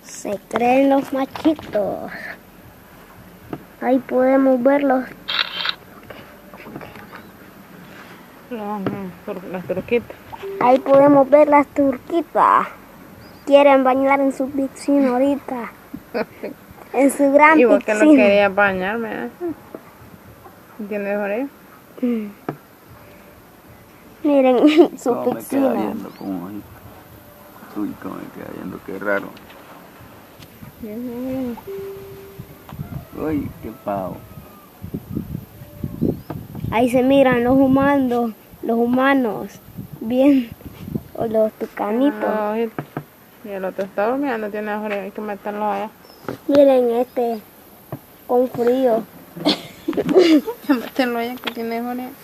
Se creen los machitos. Ahí podemos verlos. Las turquitas. Ahí podemos ver las turquitas. Quieren bañar en su piscina ahorita. En su gran ¿Y vos que piscina. no querías bañarme? ¿Entiendes, Jorge? Miren su ¿Cómo me queda piscina. viendo? ¿Cómo? Uy, cómo me queda viendo, qué raro. Uy, qué pavo. Ahí se miran los humanos, bien, o los tucanitos. Y el otro está durmiendo, tiene Jorge, hay que meterlo allá. Miren con frío. Hay que meterlo allá que tiene Jorge.